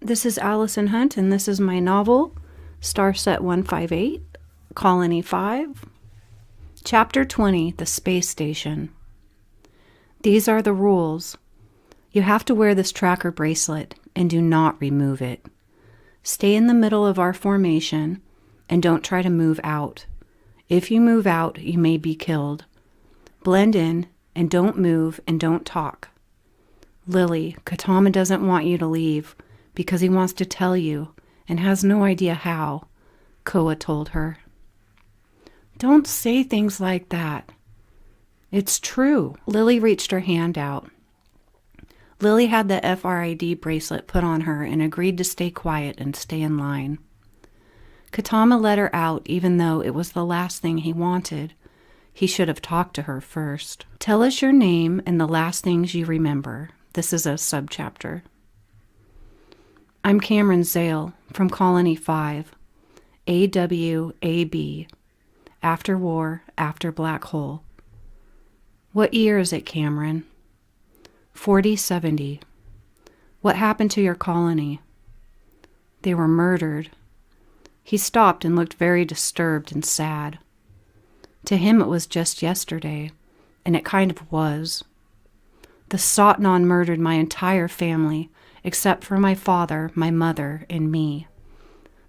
This is Allison Hunt, and this is my novel, Starset 158, Colony 5, Chapter 20, The Space Station. These are the rules. You have to wear this tracker bracelet, and do not remove it. Stay in the middle of our formation, and don't try to move out. If you move out, you may be killed. Blend in, and don't move, and don't talk. Lily, Katama doesn't want you to leave, because he wants to tell you, and has no idea how, Koa told her. Don't say things like that. It's true. Lily reached her hand out. Lily had the FRID bracelet put on her and agreed to stay quiet and stay in line. Katama let her out even though it was the last thing he wanted. He should have talked to her first. Tell us your name and the last things you remember. This is a subchapter. I'm Cameron Zale from Colony 5, AWAB, After War, After Black Hole. What year is it, Cameron? 4070. What happened to your colony? They were murdered. He stopped and looked very disturbed and sad. To him it was just yesterday, and it kind of was. The Sotnon murdered my entire family, except for my father, my mother, and me.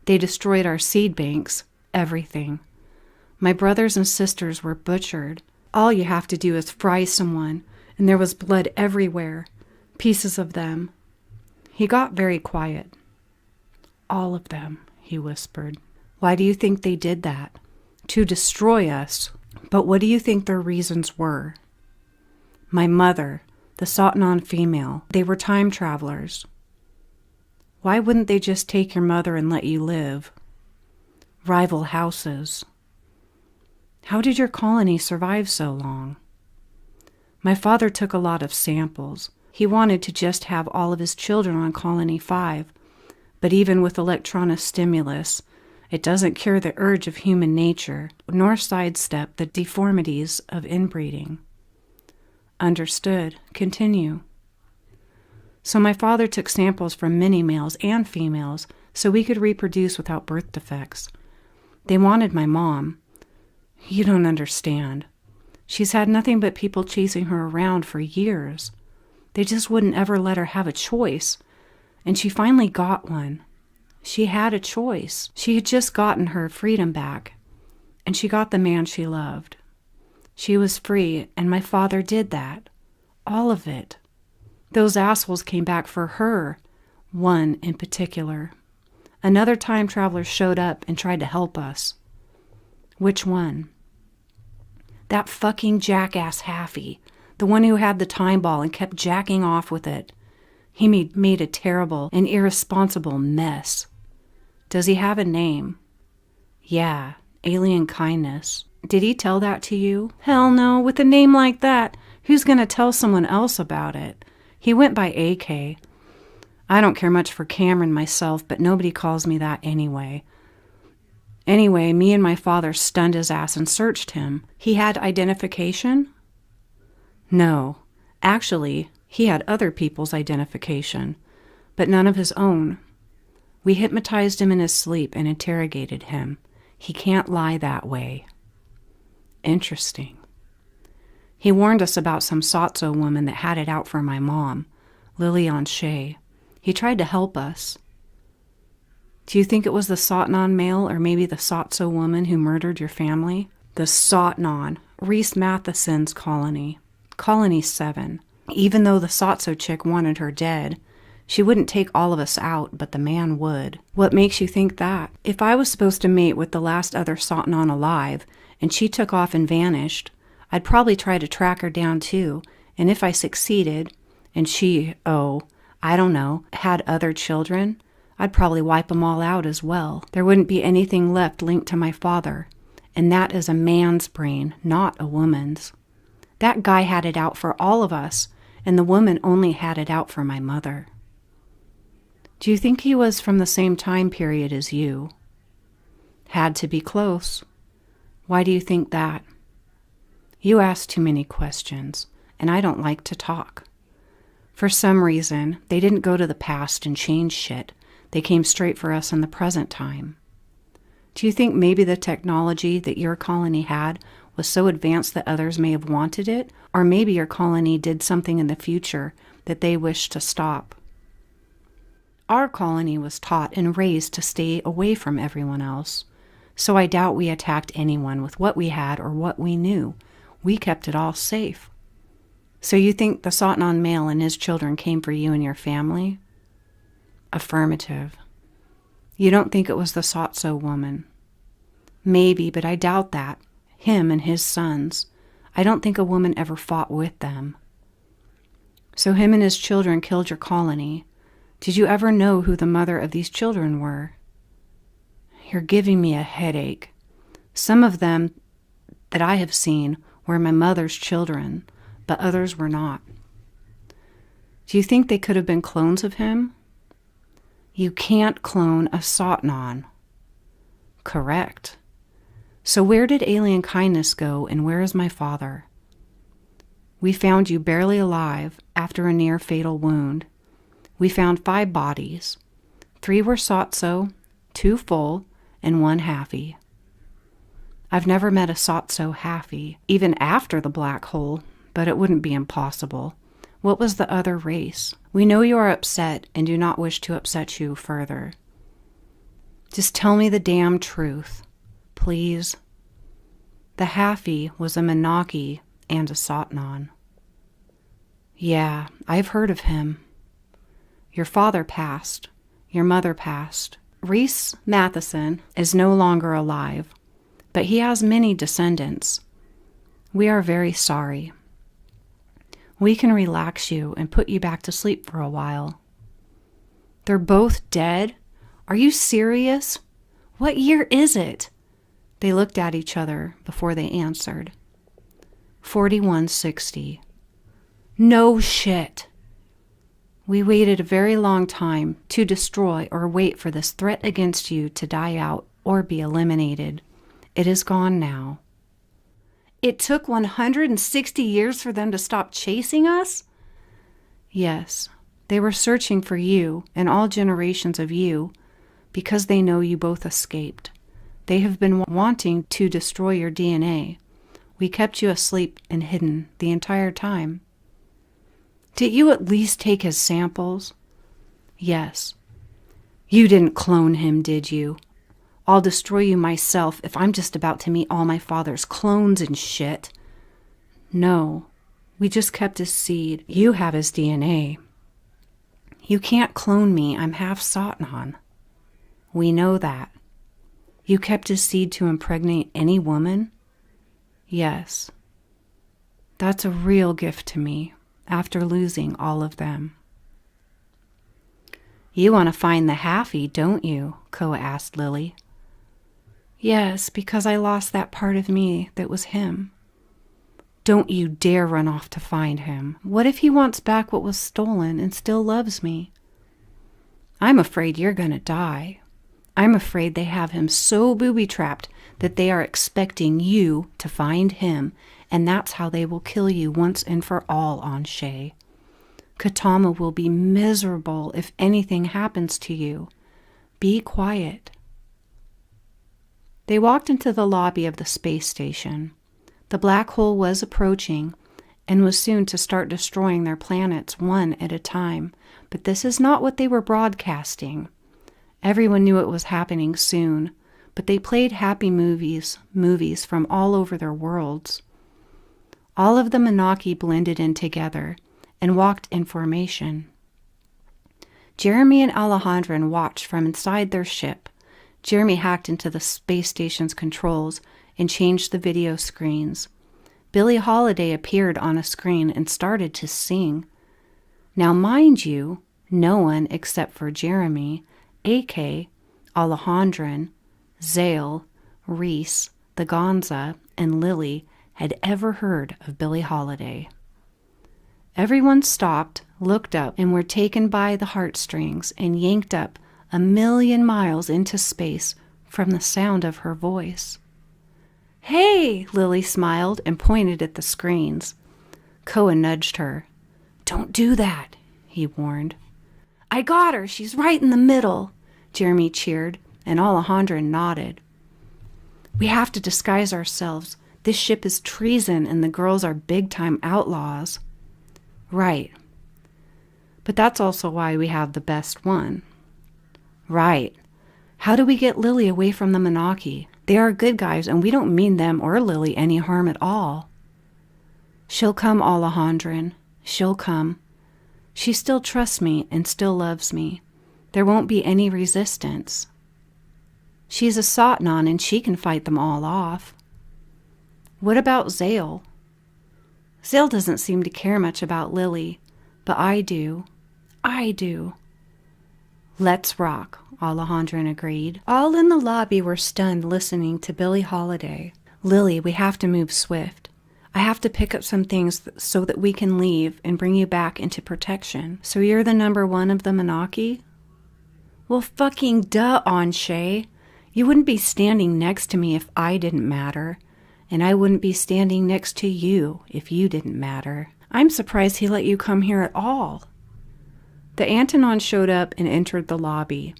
They destroyed our seed banks, everything. My brothers and sisters were butchered. All you have to do is fry someone, and there was blood everywhere, pieces of them. He got very quiet. All of them, he whispered. Why do you think they did that? To destroy us. But what do you think their reasons were? My mother, the Sotnon female, they were time travelers. Why wouldn't they just take your mother and let you live? Rival houses. How did your colony survive so long? My father took a lot of samples. He wanted to just have all of his children on Colony 5, but even with electronic stimulus, it doesn't cure the urge of human nature, nor sidestep the deformities of inbreeding. Understood. Continue. So my father took samples from many males and females so we could reproduce without birth defects. They wanted my mom. You don't understand. She's had nothing but people chasing her around for years. They just wouldn't ever let her have a choice. And she finally got one. She had a choice. She had just gotten her freedom back. And she got the man she loved. She was free, and my father did that. All of it. Those assholes came back for her. One in particular. Another time traveler showed up and tried to help us. Which one? That fucking jackass Haffy. The one who had the time ball and kept jacking off with it. He made a terrible and irresponsible mess. Does he have a name? Yeah, Alien Kindness. Did he tell that to you? Hell no, with a name like that, who's gonna tell someone else about it? He went by AK. I don't care much for Cameron myself, but nobody calls me that anyway. Anyway, me and my father stunned his ass and searched him. He had identification? No. Actually, he had other people's identification, but none of his own. We hypnotized him in his sleep and interrogated him. He can't lie that way. Interesting. He warned us about some Sotso woman that had it out for my mom, Lillian Shea. He tried to help us. Do you think it was the Sotnon male or maybe the Sotso woman who murdered your family? The Sotnon, Reese Matheson's colony. Colony 7. Even though the Sotso chick wanted her dead, she wouldn't take all of us out, but the man would. What makes you think that? If I was supposed to mate with the last other Sotnon alive, and she took off and vanished, I'd probably try to track her down too, and if I succeeded, and she, I don't know, had other children, I'd probably wipe them all out as well. There wouldn't be anything left linked to my father, and that is a man's brain, not a woman's. That guy had it out for all of us, and the woman only had it out for my mother. Do you think he was from the same time period as you? Had to be close. Why do you think that? You ask too many questions, and I don't like to talk. For some reason, they didn't go to the past and change shit, They came straight for us in the present time. Do you think maybe the technology that your colony had was so advanced that others may have wanted it? Or maybe your colony did something in the future that they wished to stop? Our colony was taught and raised to stay away from everyone else, so I doubt we attacked anyone with what we had or what we knew. We kept it all safe. So you think the Sotnon male and his children came for you and your family? Affirmative. You don't think it was the Sotso woman? Maybe, but I doubt that. Him and his sons. I don't think a woman ever fought with them. So him and his children killed your colony. Did you ever know who the mother of these children were? You're giving me a headache. Some of them that I have seen were my mother's children, but others were not. Do you think they could have been clones of him? You can't clone a Sotnon. Correct. So where did alien kindness go, and where is my father? We found you barely alive after a near-fatal wound. We found 5 bodies. 3 were Sotso, 2 full, and 1 halfie. I've never met a Sotso halfie, even after the black hole, but it wouldn't be impossible. What was the other race? We know you are upset and do not wish to upset you further. Just tell me the damn truth, please. The halfie was a Menaki and a Sotnon. Yeah, I've heard of him. Your father passed. Your mother passed. Reese Matheson is no longer alive, but he has many descendants. We are very sorry. We can relax you and put you back to sleep for a while. They're both dead? Are you serious? What year is it? They looked at each other before they answered. 4160. No shit. We waited a very long time to destroy or wait for this threat against you to die out or be eliminated. It is gone now. It took 160 years for them to stop chasing us? Yes, they were searching for you and all generations of you because they know you both escaped. They have been wanting to destroy your DNA. We kept you asleep and hidden the entire time. Did you at least take his samples? Yes. You didn't clone him, did you? I'll destroy you myself if I'm just about to meet all my father's clones and shit. No, we just kept his seed. You have his DNA. You can't clone me. I'm half Sotnon. We know that. You kept his seed to impregnate any woman? Yes. That's a real gift to me after losing all of them. You want to find the halfie, don't you? Koa asked Lily. Yes, because I lost that part of me that was him. Don't you dare run off to find him. What if he wants back what was stolen and still loves me? I'm afraid you're going to die. I'm afraid they have him so booby-trapped that they are expecting you to find him, and that's how they will kill you once and for all on Shay. Katama will be miserable if anything happens to you. Be quiet. They walked into the lobby of the space station. The black hole was approaching and was soon to start destroying their planets one at a time, but this is not what they were broadcasting. Everyone knew it was happening soon, but they played happy movies from all over their worlds. All of the Menaki blended in together and walked in formation. Jeremy and Alejandro watched from inside their ship. Jeremy hacked into the space station's controls and changed the video screens. Billie Holiday appeared on a screen and started to sing. Now, mind you, no one except for Jeremy, AK, Alejandro, Zale, Reese, the Gonza, and Lily had ever heard of Billie Holiday. Everyone stopped, looked up, and were taken by the heartstrings and yanked up 1,000,000 miles into space from the sound of her voice. Hey, Lily smiled and pointed at the screens. Koa nudged her. Don't do that, he warned. I got her. She's right in the middle. Jeremy cheered, and Alejandra nodded. We have to disguise ourselves. This ship is treason and the girls are big-time outlaws. Right. But that's also why we have the best one. Right. How do we get Lily away from the Monarchy? They are good guys and we don't mean them or Lily any harm at all. She'll come, Alejandra. She'll come. She still trusts me and still loves me. There won't be any resistance. She's a Satnan and she can fight them all off. What about Zale? Zale doesn't seem to care much about Lily, but I do. I do. Let's rock, Alejandra agreed. All in the lobby were stunned listening to Billie Holiday. Lily, we have to move swift. I have to pick up some things so that we can leave and bring you back into protection. So you're the number one of the Monarchy? Well, fucking duh, Anshay. You wouldn't be standing next to me if I didn't matter. And I wouldn't be standing next to you if you didn't matter. I'm surprised he let you come here at all. The Antonon showed up and entered the lobby.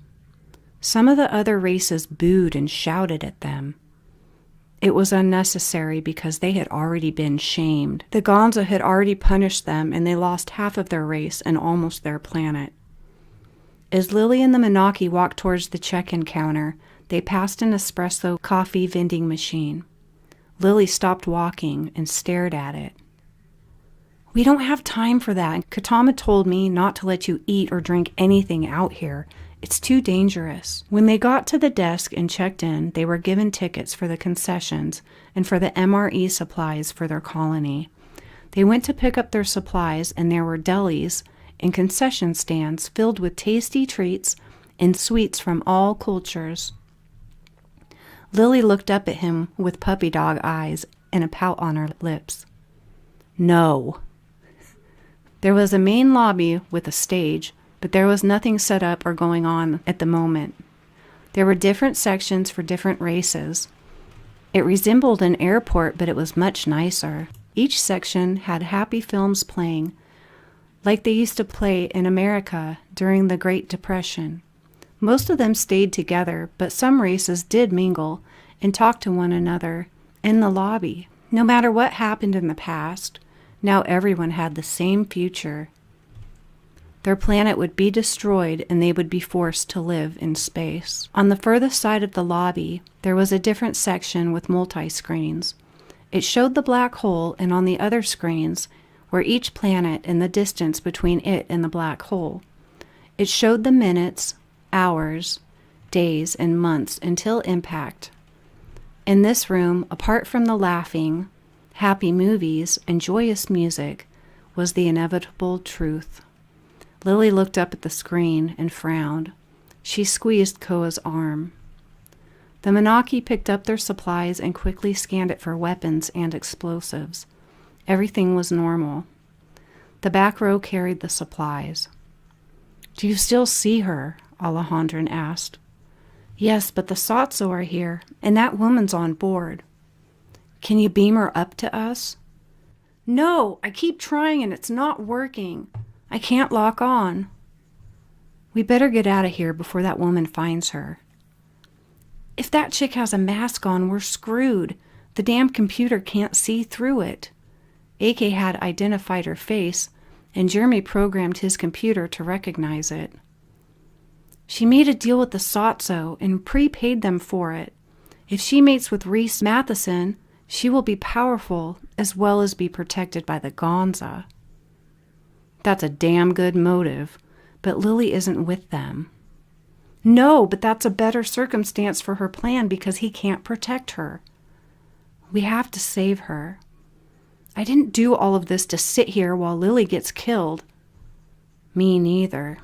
Some of the other races booed and shouted at them. It was unnecessary because they had already been shamed. The Gonza had already punished them and they lost half of their race and almost their planet. As Lily and the Monarchy walked towards the check-in counter, they passed an espresso coffee vending machine. Lily stopped walking and stared at it. We don't have time for that. Katama told me not to let you eat or drink anything out here. It's too dangerous. When they got to the desk and checked in, they were given tickets for the concessions and for the MRE supplies for their colony. They went to pick up their supplies and there were delis and concession stands filled with tasty treats and sweets from all cultures. Lily looked up at him with puppy dog eyes and a pout on her lips. No. There was a main lobby with a stage, but there was nothing set up or going on at the moment. There were different sections for different races. It resembled an airport, but it was much nicer. Each section had happy films playing, like they used to play in America during the Great Depression. Most of them stayed together, but some races did mingle and talk to one another in the lobby. No matter what happened in the past, now everyone had the same future. Their planet would be destroyed and they would be forced to live in space. On the furthest side of the lobby, there was a different section with multi-screens. It showed the black hole, and on the other screens were each planet and the distance between it and the black hole. It showed the minutes, hours, days, and months until impact. In this room, apart from the laughing, happy movies, and joyous music, was the inevitable truth. Lily looked up at the screen and frowned. She squeezed Koa's arm. The Monarchy picked up their supplies and quickly scanned it for weapons and explosives. Everything was normal. The back row carried the supplies. Do you still see her? Alejandra asked. Yes, but the Satso are here, and that woman's on board. Can you beam her up to us? No, I keep trying and it's not working. I can't lock on. We better get out of here before that woman finds her. If that chick has a mask on, we're screwed. The damn computer can't see through it. AK had identified her face, and Jeremy programmed his computer to recognize it. She made a deal with the Satso and prepaid them for it. If she mates with Reese Matheson, she will be powerful as well as be protected by the Gonza. That's a damn good motive, but Lily isn't with them. No, but that's a better circumstance for her plan because he can't protect her. We have to save her. I didn't do all of this to sit here while Lily gets killed. Me neither.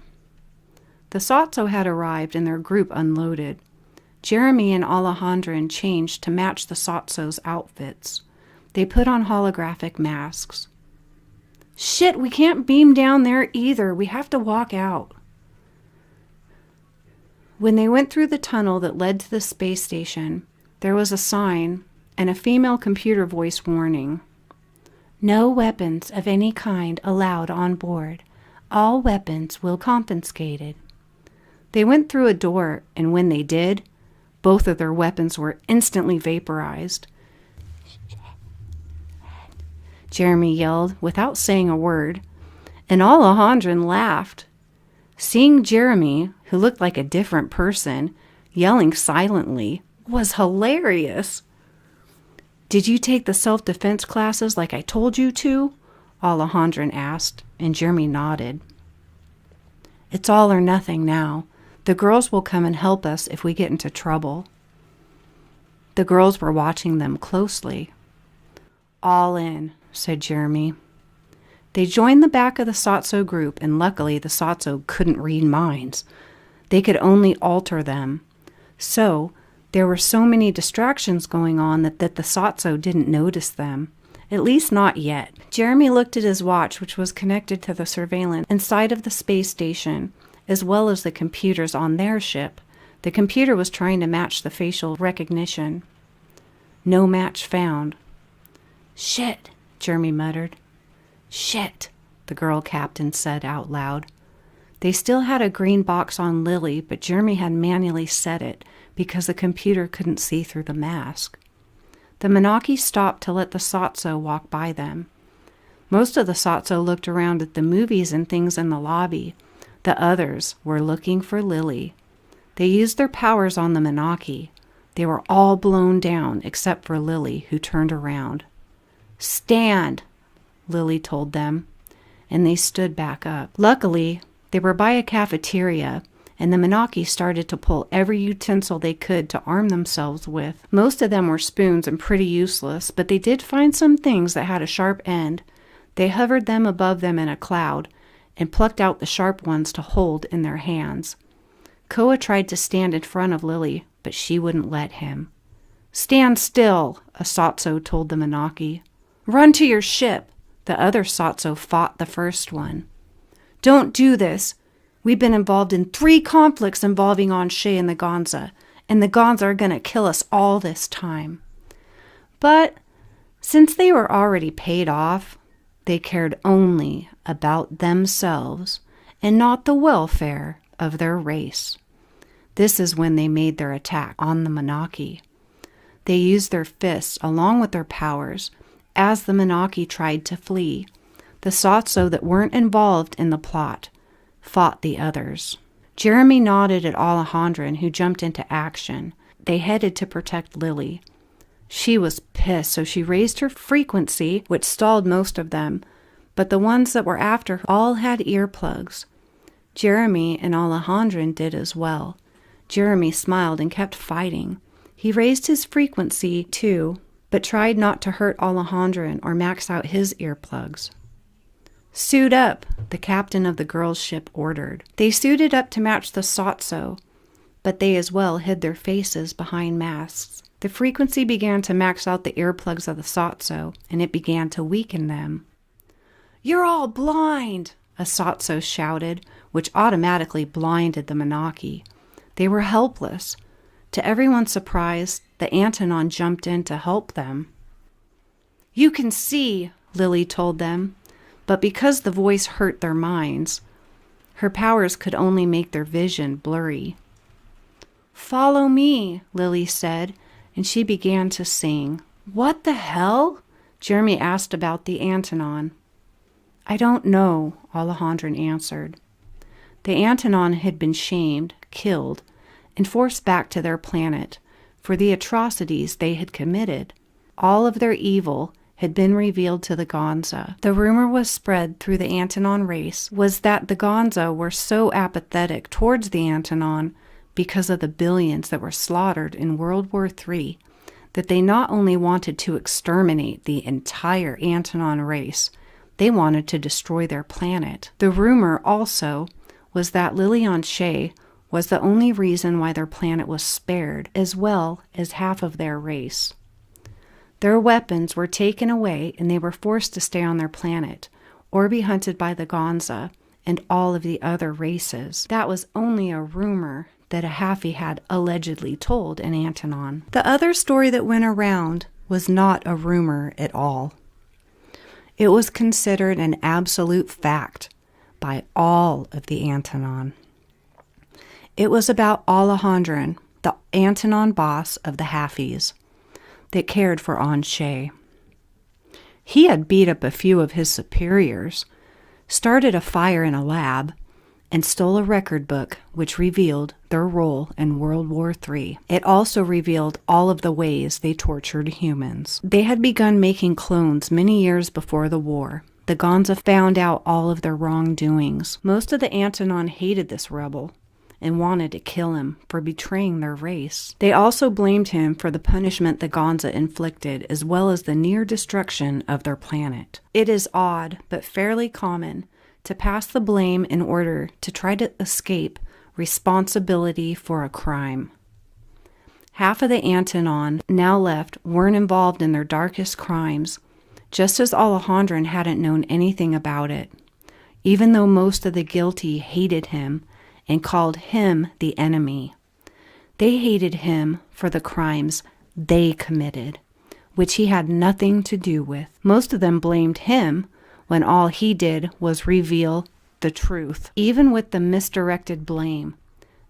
The Satso had arrived and their group unloaded. Jeremy and Alejandra changed to match the Satso's outfits. They put on holographic masks. Shit, we can't beam down there either. We have to walk out. When they went through the tunnel that led to the space station, there was a sign and a female computer voice warning. No weapons of any kind allowed on board. All weapons will confiscated. They went through a door, and when they did, both of their weapons were instantly vaporized. Jeremy yelled without saying a word, and Alejandro laughed. Seeing Jeremy, who looked like a different person, yelling silently was hilarious. "Did you take the self-defense classes like I told you to?" Alejandro asked, and Jeremy nodded. "It's all or nothing now. The girls will come and help us if we get into trouble." The girls were watching them closely. "All in," said Jeremy. They joined the back of the Satso group, and luckily the Satso couldn't read minds. They could only alter them. So there were so many distractions going on that the Satso didn't notice them. At least not yet. Jeremy looked at his watch, which was connected to the surveillance inside of the space station, as well as the computers on their ship. The computer was trying to match the facial recognition. No match found. "Shit," Jeremy muttered. "Shit," the girl captain said out loud. They still had a green box on Lily, but Jeremy had manually set it because the computer couldn't see through the mask. The Menaki stopped to let the Satso walk by them. Most of the Satso looked around at the movies and things in the lobby. The others were looking for Lily. They used their powers on the Menaki. They were all blown down except for Lily, who turned around. "Stand," Lily told them, and they stood back up. Luckily, they were by a cafeteria, and the Menaki started to pull every utensil they could to arm themselves with. Most of them were spoons and pretty useless, but they did find some things that had a sharp end. They hovered them above them in a cloud and plucked out the sharp ones to hold in their hands. Koa tried to stand in front of Lily, but she wouldn't let him. "Stand still," a Satso told the Menaki. "Run to your ship." The other Satso fought the first one. "Don't do this. We've been involved in 3 conflicts involving Anshe and the Gonza are going to kill us all this time." But since they were already paid off, they cared only about themselves and not the welfare of their race. This is when they made their attack on the Menaki. They used their fists along with their powers as the Menaki tried to flee. The Satso that weren't involved in the plot fought the others. Jeremy nodded at Alejandro, who jumped into action. They headed to protect Lily. She was pissed, so she raised her frequency, which stalled most of them, but the ones that were after her all had earplugs. Jeremy and Alejandro did as well. Jeremy smiled and kept fighting. He raised his frequency too, but tried not to hurt Alejandro or max out his earplugs. "Suit up," the captain of the girls' ship ordered. They suited up to match the Satso, but they as well hid their faces behind masks. The frequency began to max out the earplugs of the Satso, and it began to weaken them. "You're all blind," a Satso shouted, which automatically blinded the Menaki. They were helpless. To everyone's surprise, the Antonon jumped in to help them. "You can see," Lily told them, but because the voice hurt their minds, her powers could only make their vision blurry. "Follow me," Lily said, and she began to sing. "What the hell?" Jeremy asked about the Antonon. "I don't know," Alejandro answered. The Antonon had been shamed, killed, and forced back to their planet for the atrocities they had committed. All of their evil had been revealed to the Gonza. The rumor was spread through the Antonon race was that the Gonza were so apathetic towards the Antonon because of the billions that were slaughtered in World War III that they not only wanted to exterminate the entire Antonon race, they wanted to destroy their planet. The rumor also was that Lily Anshe was the only reason why their planet was spared, as well as half of their race. Their weapons were taken away and they were forced to stay on their planet or be hunted by the Gonza and all of the other races. That was only a rumor that a Hafi had allegedly told in Antonon. The other story that went around was not a rumor at all. It was considered an absolute fact by all of the Antonon. It was about Alejandro, the Antonon boss of the Halfies, that cared for Anshay. He had beat up a few of his superiors, started a fire in a lab, and stole a record book which revealed their role in World War III. It also revealed all of the ways they tortured humans. They had begun making clones many years before the war. The Gonza found out all of their wrongdoings. Most of the Antonon hated this rebel and wanted to kill him for betraying their race. They also blamed him for the punishment the Gonza inflicted, as well as the near destruction of their planet. It is odd, but fairly common, to pass the blame in order to try to escape responsibility for a crime. Half of the Antonon now left weren't involved in their darkest crimes, just as Alejandro hadn't known anything about it, even though most of the guilty hated him and called him the enemy. They hated him for the crimes they committed, which he had nothing to do with. Most of them blamed him when all he did was reveal the truth. Even with the misdirected blame,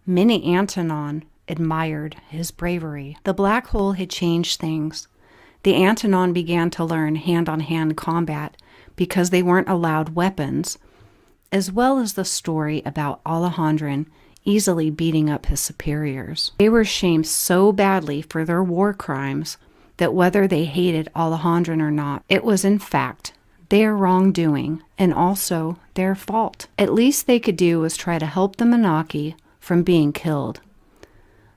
many Antonon admired his bravery. The black hole had changed things. The Antonon began to learn hand-on-hand combat because they weren't allowed weapons, as well as the story about Alejandro easily beating up his superiors. They were shamed so badly for their war crimes that whether they hated Alejandro or not, it was in fact their wrongdoing and also their fault. At least they could do was try to help the Monarchy from being killed.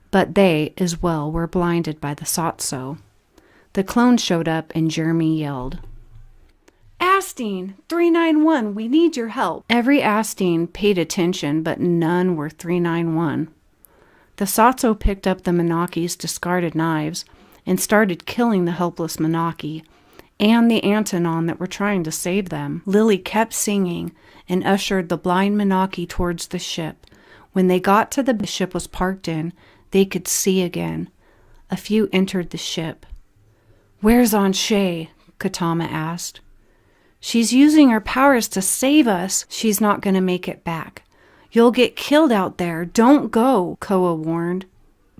But they, as well, were blinded by the Sotso. The clone showed up and Jeremy yelled, "Astine, 391, we need your help." Every Astine paid attention, but none were 391. The Sotso picked up the Monarchy's discarded knives and started killing the helpless Monarchy and the Antonon that were trying to save them. Lily kept singing and ushered the blind Monarchy towards the ship. When they got to the ship was parked in, they could see again. A few entered the ship. "Where's Anshay?" Katama asked. "She's using her powers to save us." "She's not going to make it back. You'll get killed out there. Don't go," Koa warned.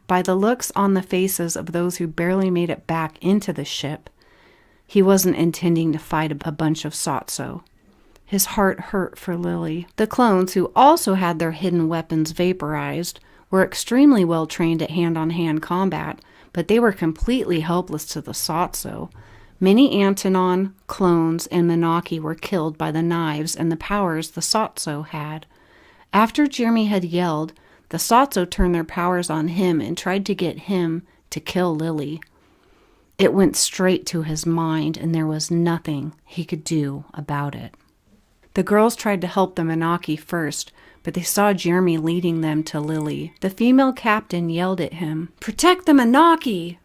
By the looks on the faces of those who barely made it back into the ship, he wasn't intending to fight a bunch of Sotso. His heart hurt for Lily. The clones, who also had their hidden weapons vaporized, were extremely well trained at hand-on-hand combat, but they were completely helpless to the Sotso. Many Antonon, clones, and Monarchy were killed by the knives and the powers the Sotso had. After Jeremy had yelled, the Sotso turned their powers on him and tried to get him to kill Lily. It went straight to his mind, and there was nothing he could do about it. The girls tried to help the Monarchy first, but they saw Jeremy leading them to Lily. The female captain yelled at him, "Protect the Monarchy!"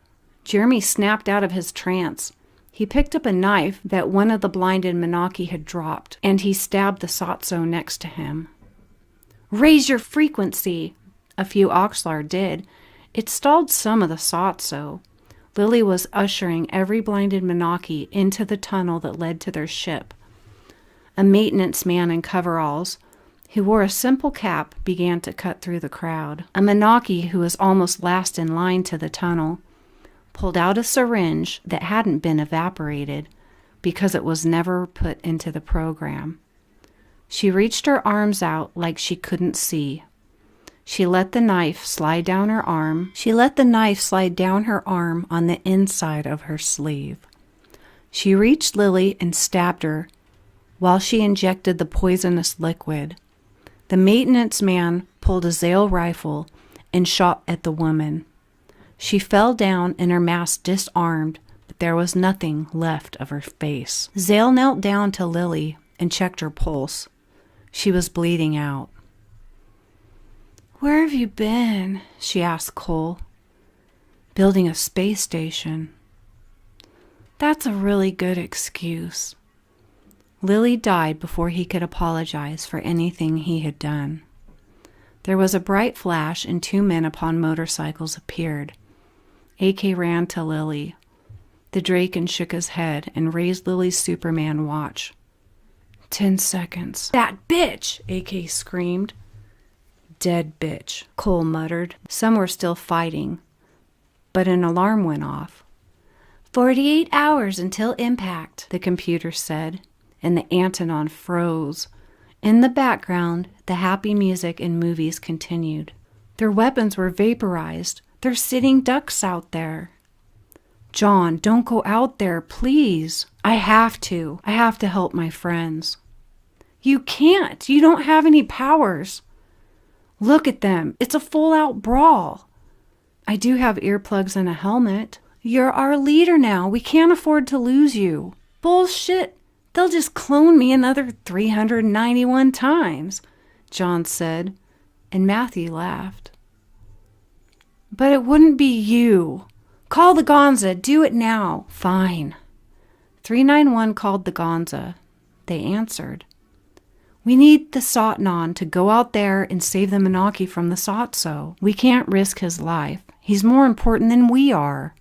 Jeremy snapped out of his trance. He picked up a knife that one of the blinded Monarchy had dropped, and he stabbed the Sotso next to him. "Raise your frequency!" A few Oxlar did. It stalled some of the Sotso. Lily was ushering every blinded Monarchy into the tunnel that led to their ship. A maintenance man in coveralls, who wore a simple cap, began to cut through the crowd. A Monarchy, who was almost last in line to the tunnel, pulled out a syringe that hadn't been evaporated because it was never put into the program. She reached her arms out like she couldn't see. She let the knife slide down her arm. On the inside of her sleeve. She reached Lily and stabbed her while she injected the poisonous liquid. The maintenance man pulled a Zale rifle and shot at the woman. She fell down and her mask disarmed, but there was nothing left of her face. Zale knelt down to Lily and checked her pulse. She was bleeding out. "Where have you been?" she asked Cole. "Building a space station." "That's a really good excuse." Lily died before he could apologize for anything he had done. There was a bright flash and 2 men upon motorcycles appeared. AK ran to Lily. The Draken shook his head and raised Lily's Superman watch. 10 seconds. "That bitch!" AK screamed. Dead bitch, Cole muttered. Some were still fighting, but an alarm went off. 48 hours until impact, the computer said, and the Antonon froze. In the background, the happy music and movies continued. Their weapons were vaporized. They're sitting ducks out there. John, don't go out there, please. I have to. I have to help my friends. You can't. You don't have any powers. Look at them. It's a full-out brawl. I do have earplugs and a helmet. You're our leader now. We can't afford to lose you. Bullshit. They'll just clone me another 391 times, John said, and Matthew laughed. But it wouldn't be you. Call the Gonza. Do it now. Fine. 391 called the Gonza. They answered. We need the Sotnon to go out there and save the Menaki from the Sotso. We can't risk his life. He's more important than we are.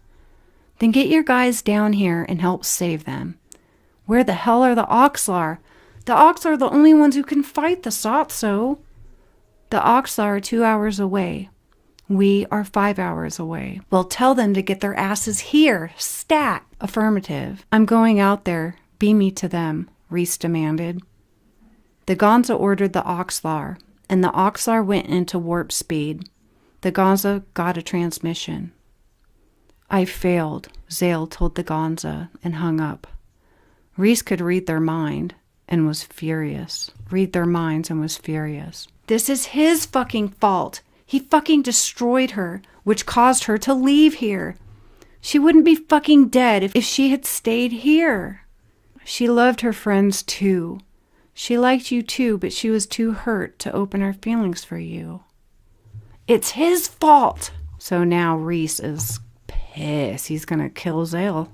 Then get your guys down here and help save them. Where the hell are the Oxlar? The Oxlar are the only ones who can fight the Sotso. The Oxlar are 2 hours away. We are 5 hours away. Well, tell them to get their asses here. Stat. Affirmative. I'm going out there. Beam me to them, Reese demanded. The Gonza ordered the Oxlar, and the Oxlar went into warp speed. The Gonza got a transmission. I failed, Zale told the Gonza and hung up. Reese could read their mind and was furious. Read their minds and was furious. This is his fucking fault. He fucking destroyed her, which caused her to leave here. She wouldn't be fucking dead if she had stayed here. She loved her friends too. She liked you too, but she was too hurt to open her feelings for you. It's his fault. So now Reese is pissed. He's gonna kill Zale.